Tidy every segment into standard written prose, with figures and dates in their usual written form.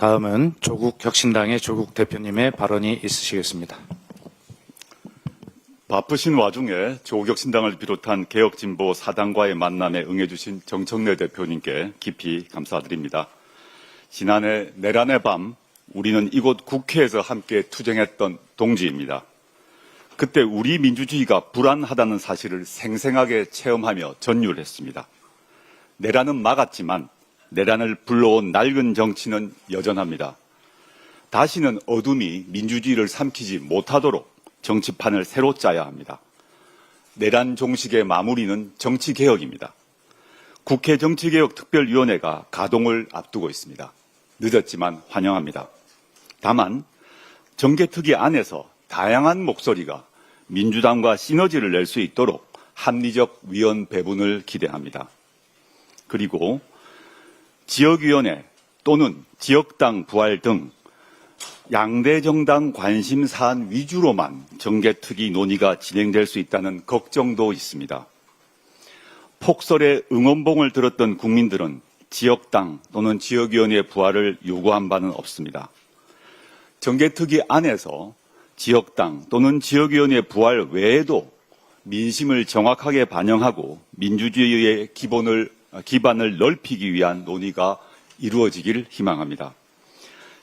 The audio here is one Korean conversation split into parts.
다음은 조국혁신당의 조국 대표님의 발언이 있으시겠습니다. 바쁘신 와중에 조국혁신당을 비롯한 개혁진보 4당과의 만남에 응해주신 정청래 대표님께 깊이 감사드립니다. 지난해 내란의 밤 우리는 이곳 국회에서 함께 투쟁했던 동지입니다. 그때 우리 민주주의가 불안하다는 사실을 생생하게 체험하며 전율했습니다. 내란은 막았지만 내란을 불러온 낡은 정치는 여전합니다. 다시는 어둠이 민주주의를 삼키지 못하도록 정치판을 새로 짜야 합니다. 내란 종식의 마무리는 정치개혁입니다. 국회 정치개혁특별위원회가 가동을 앞두고 있습니다. 늦었지만 환영합니다. 다만 정개특위 안에서 다양한 목소리가 민주당과 시너지를 낼 수 있도록 합리적 위원 배분을 기대합니다. 그리고 지역위원회 또는 지역당 부활 등 양대 정당 관심사안 위주로만 정개특위 논의가 진행될 수 있다는 걱정도 있습니다. 폭설에 응원봉을 들었던 국민들은 지역당 또는 지역위원회 부활을 요구한 바는 없습니다. 정개특위 안에서 지역당 또는 지역위원회 부활 외에도 민심을 정확하게 반영하고 민주주의의 기반을 넓히기 위한 논의가 이루어지길 희망합니다.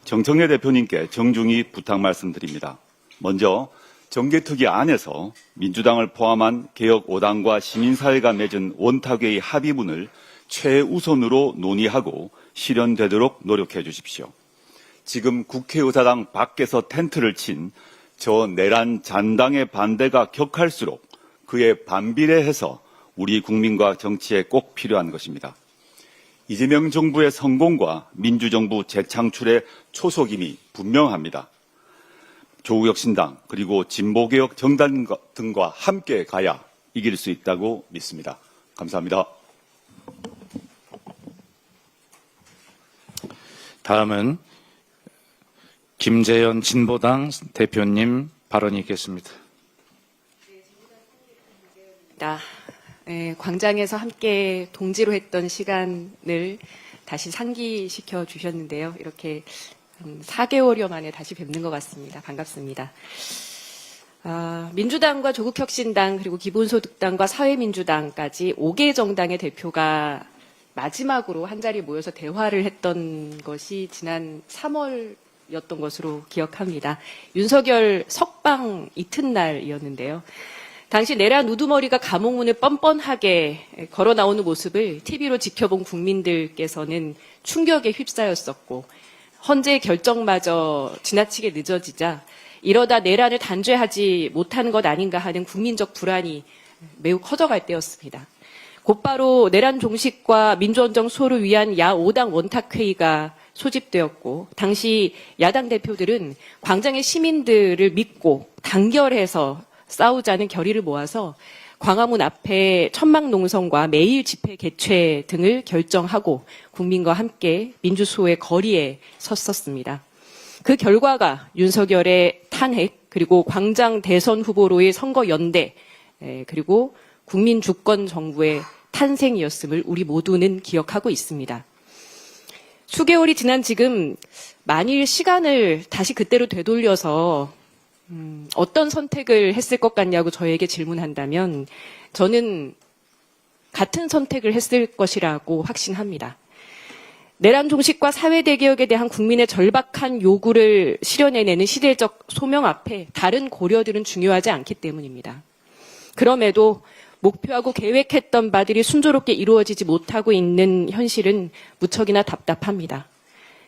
정청래 대표님께 정중히 부탁 말씀드립니다. 먼저 정개특위 안에서 민주당을 포함한 개혁 5당과 시민사회가 맺은 원탁회의 합의문을 최우선으로 논의하고 실현되도록 노력해 주십시오. 지금 국회의사당 밖에서 텐트를 친 저 내란 잔당의 반대가 격할수록 그에 반비례해서 우리 국민과 정치에 꼭 필요한 것입니다. 이재명 정부의 성공과 민주정부 재창출의 초석임이 분명합니다. 조국혁신당 그리고 진보개혁 정당 등과 함께 가야 이길 수 있다고 믿습니다. 감사합니다. 다음은 김재현 진보당 대표님 발언이 있겠습니다. 광장에서 함께 동지로 했던 시간을 다시 상기시켜 주셨는데요. 이렇게 4개월여 만에 다시 뵙는 것 같습니다. 반갑습니다. 민주당과 조국혁신당 그리고 기본소득당과 사회민주당까지 5개 정당의 대표가 마지막으로 한자리 모여서 대화를 했던 것이 지난 3월이었던 것으로 기억합니다. 윤석열 석방 이튿날이었는데요. 당시 내란 우두머리가 감옥문을 뻔뻔하게 걸어 나오는 모습을 TV로 지켜본 국민들께서는 충격에 휩싸였었고 헌재의 결정마저 지나치게 늦어지자 이러다 내란을 단죄하지 못한 것 아닌가 하는 국민적 불안이 매우 커져갈 때였습니다. 곧바로 내란 종식과 민주언정 수호를 위한 야5당 원탁회의가 소집되었고 당시 야당 대표들은 광장의 시민들을 믿고 단결해서 싸우자는 결의를 모아서 광화문 앞에 천막농성과 매일 집회 개최 등을 결정하고 국민과 함께 민주수호의 거리에 섰었습니다. 그 결과가 윤석열의 탄핵 그리고 광장 대선 후보로의 선거연대 그리고 국민주권정부의 탄생이었음을 우리 모두는 기억하고 있습니다. 수개월이 지난 지금 만일 시간을 다시 그때로 되돌려서 어떤 선택을 했을 것 같냐고 저에게 질문한다면 저는 같은 선택을 했을 것이라고 확신합니다. 내란 종식과 사회 대개혁에 대한 국민의 절박한 요구를 실현해내는 시대적 소명 앞에 다른 고려들은 중요하지 않기 때문입니다. 그럼에도 목표하고 계획했던 바들이 순조롭게 이루어지지 못하고 있는 현실은 무척이나 답답합니다.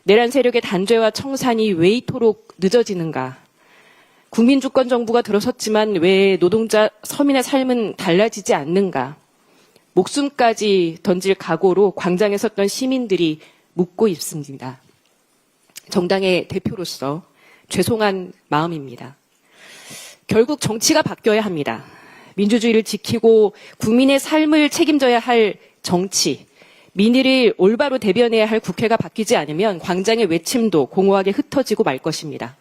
내란 세력의 단죄와 청산이 왜 이토록 늦어지는가? 국민주권 정부가 들어섰지만 왜 노동자 서민의 삶은 달라지지 않는가? 목숨까지 던질 각오로 광장에 섰던 시민들이 묻고 있습니다. 정당의 대표로서 죄송한 마음입니다. 결국 정치가 바뀌어야 합니다. 민주주의를 지키고 국민의 삶을 책임져야 할 정치, 민의를 올바로 대변해야 할 국회가 바뀌지 않으면 광장의 외침도 공허하게 흩어지고 말 것입니다.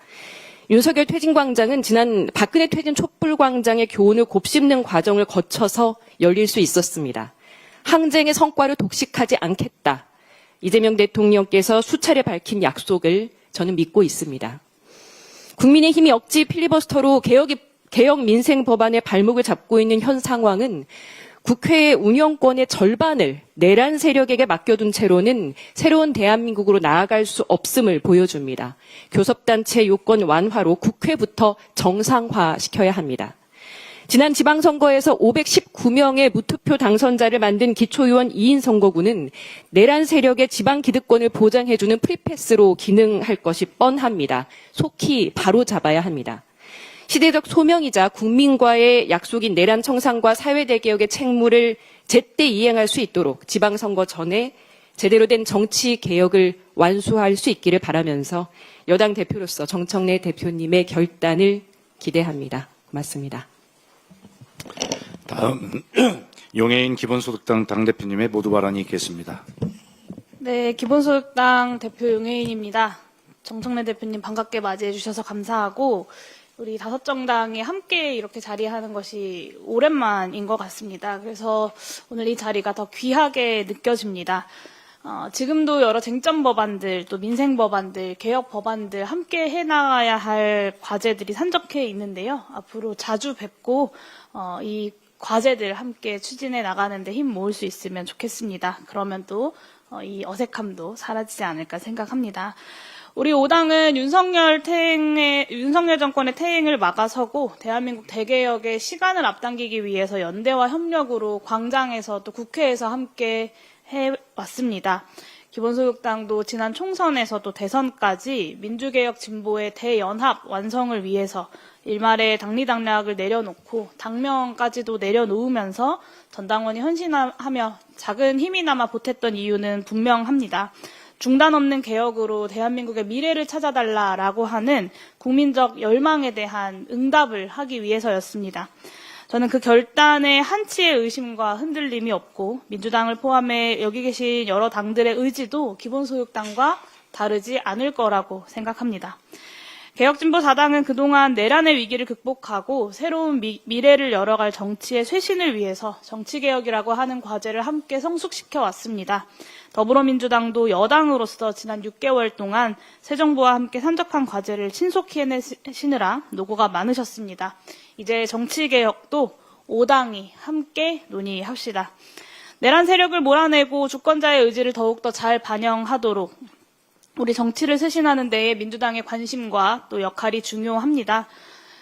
윤석열 퇴진광장은 지난 박근혜 퇴진 촛불광장의 교훈을 곱씹는 과정을 거쳐서 열릴 수 있었습니다. 항쟁의 성과를 독식하지 않겠다. 이재명 대통령께서 수차례 밝힌 약속을 저는 믿고 있습니다. 국민의힘이 억지 필리버스터로 개혁 민생 법안의 발목을 잡고 있는 현 상황은 국회의 운영권의 절반을 내란 세력에게 맡겨둔 채로는 새로운 대한민국으로 나아갈 수 없음을 보여줍니다. 교섭단체 요건 완화로 국회부터 정상화시켜야 합니다. 지난 지방선거에서 519명의 무투표 당선자를 만든 기초의원 2인 선거구는 내란 세력의 지방 기득권을 보장해주는 프리패스로 기능할 것이 뻔합니다. 속히 바로잡아야 합니다. 시대적 소명이자 국민과의 약속인 내란 청산과 사회대개혁의 책무를 제때 이행할 수 있도록 지방선거 전에 제대로 된 정치 개혁을 완수할 수 있기를 바라면서 여당 대표로서 정청래 대표님의 결단을 기대합니다. 고맙습니다. 다음 용해인 기본소득당 당대표님의 모두 발언이 있겠습니다. 네, 기본소득당 대표 용혜인입니다. 정청래 대표님 반갑게 맞이해 주셔서 감사하고 우리 다섯 정당이 함께 이렇게 자리하는 것이 오랜만인 것 같습니다. 그래서 오늘 이 자리가 더 귀하게 느껴집니다. 지금도 여러 쟁점 법안들, 또 민생 법안들, 개혁 법안들 함께 해나가야 할 과제들이 산적해 있는데요. 앞으로 자주 뵙고 이 과제들 함께 추진해 나가는데 힘 모을 수 있으면 좋겠습니다. 그러면 또 이 어색함도 사라지지 않을까 생각합니다. 우리 5당은 윤석열 정권의 퇴행을 막아서고 대한민국 대개혁의 시간을 앞당기기 위해서 연대와 협력으로 광장에서 또 국회에서 함께 해왔습니다. 기본소득당도 지난 총선에서도 대선까지 민주개혁 진보의 대연합 완성을 위해서 일말의 당리당략을 내려놓고 당명까지도 내려놓으면서 전당원이 헌신하며 작은 힘이나마 보탰던 이유는 분명합니다. 중단 없는 개혁으로 대한민국의 미래를 찾아달라라고 하는 국민적 열망에 대한 응답을 하기 위해서였습니다. 저는 그 결단에 한치의 의심과 흔들림이 없고 민주당을 포함해 여기 계신 여러 당들의 의지도 기본소득당과 다르지 않을 거라고 생각합니다. 개혁진보 4당은 그동안 내란의 위기를 극복하고 새로운 미래를 열어갈 정치의 쇄신을 위해서 정치개혁이라고 하는 과제를 함께 성숙시켜 왔습니다. 더불어민주당도 여당으로서 지난 6개월 동안 새 정부와 함께 산적한 과제를 신속히 해내시느라 노고가 많으셨습니다. 이제 정치개혁도 5당이 함께 논의합시다. 내란 세력을 몰아내고 주권자의 의지를 더욱더 잘 반영하도록 우리 정치를 쇄신하는 데에 민주당의 관심과 또 역할이 중요합니다.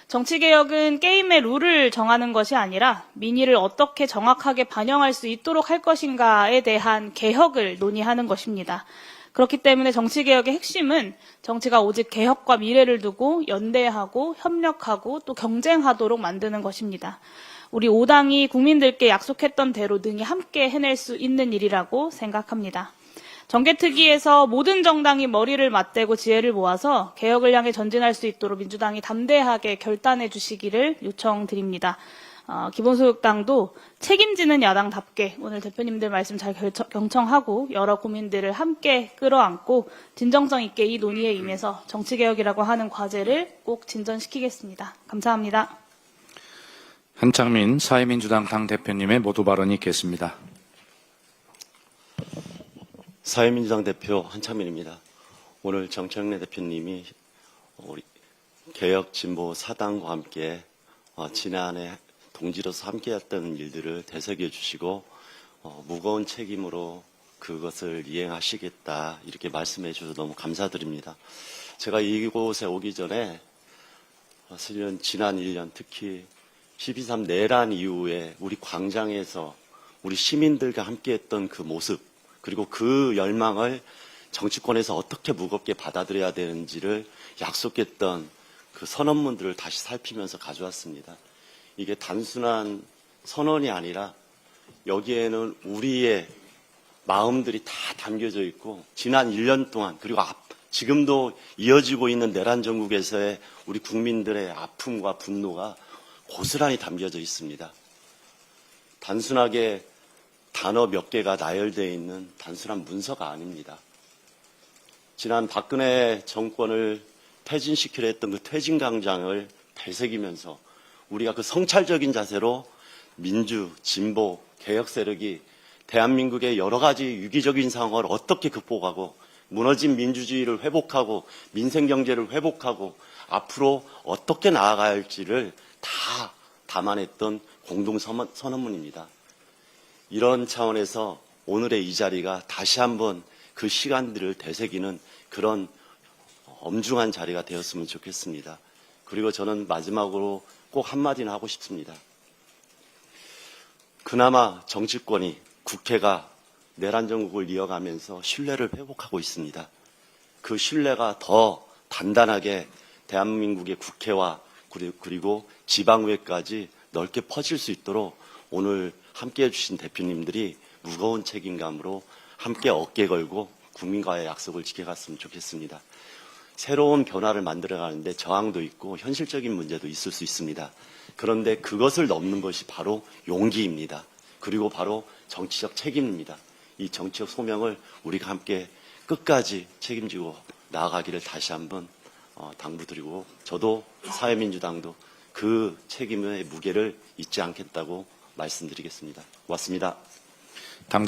정치개혁은 게임의 룰을 정하는 것이 아니라 민의를 어떻게 정확하게 반영할 수 있도록 할 것인가에 대한 개혁을 논의하는 것입니다. 그렇기 때문에 정치개혁의 핵심은 정치가 오직 개혁과 미래를 두고 연대하고 협력하고 또 경쟁하도록 만드는 것입니다. 우리 5당이 국민들께 약속했던 대로 능히 함께 해낼 수 있는 일이라고 생각합니다. 정개특위에서 모든 정당이 머리를 맞대고 지혜를 모아서 개혁을 향해 전진할 수 있도록 민주당이 담대하게 결단해 주시기를 요청드립니다. 기본소득당도 책임지는 야당답게 오늘 대표님들 말씀 잘 경청하고 여러 고민들을 함께 끌어안고 진정성 있게 이 논의에 임해서 정치개혁이라고 하는 과제를 꼭 진전시키겠습니다. 감사합니다. 한창민 사회민주당 당대표님의 모두 발언이 있겠습니다. 사회민주당 대표 한창민입니다. 오늘 정청래 대표님이 우리 개혁진보 4당과 함께 지난해 동지로서 함께했던 일들을 되새겨 주시고 무거운 책임으로 그것을 이행하시겠다 이렇게 말씀해 주셔서 너무 감사드립니다. 제가 이곳에 오기 전에 사실은 지난 1년 특히 12.3 내란 이후에 우리 광장에서 우리 시민들과 함께했던 그 모습 그리고 그 열망을 정치권에서 어떻게 무겁게 받아들여야 되는지를 약속했던 그 선언문들을 다시 살피면서 가져왔습니다. 이게 단순한 선언이 아니라 여기에는 우리의 마음들이 다 담겨져 있고 지난 1년 동안 그리고 지금도 이어지고 있는 내란 정국에서의 우리 국민들의 아픔과 분노가 고스란히 담겨져 있습니다. 단순하게 단어 몇 개가 나열되어 있는 단순한 문서가 아닙니다. 지난 박근혜 정권을 퇴진시키려 했던 그 퇴진광장을 되새기면서 우리가 그 성찰적인 자세로 민주, 진보, 개혁 세력이 대한민국의 여러 가지 위기적인 상황을 어떻게 극복하고 무너진 민주주의를 회복하고 민생경제를 회복하고 앞으로 어떻게 나아가야 할지를 다 담아냈던 공동선언문입니다. 이런 차원에서 오늘의 이 자리가 다시 한번 그 시간들을 되새기는 그런 엄중한 자리가 되었으면 좋겠습니다. 그리고 저는 마지막으로 꼭 한마디는 하고 싶습니다. 그나마 정치권이, 국회가 내란 정국을 이어가면서 신뢰를 회복하고 있습니다. 그 신뢰가 더 단단하게 대한민국의 국회와 그리고 지방의회까지 넓게 퍼질 수 있도록 오늘 함께해 주신 대표님들이 무거운 책임감으로 함께 어깨 걸고 국민과의 약속을 지켜갔으면 좋겠습니다. 새로운 변화를 만들어가는데 저항도 있고 현실적인 문제도 있을 수 있습니다. 그런데 그것을 넘는 것이 바로 용기입니다. 그리고 바로 정치적 책임입니다. 이 정치적 소명을 우리가 함께 끝까지 책임지고 나아가기를 다시 한번 당부드리고, 저도 사회민주당도 그 책임의 무게를 잊지 않겠다고 말씀드리겠습니다. 고맙습니다. 당대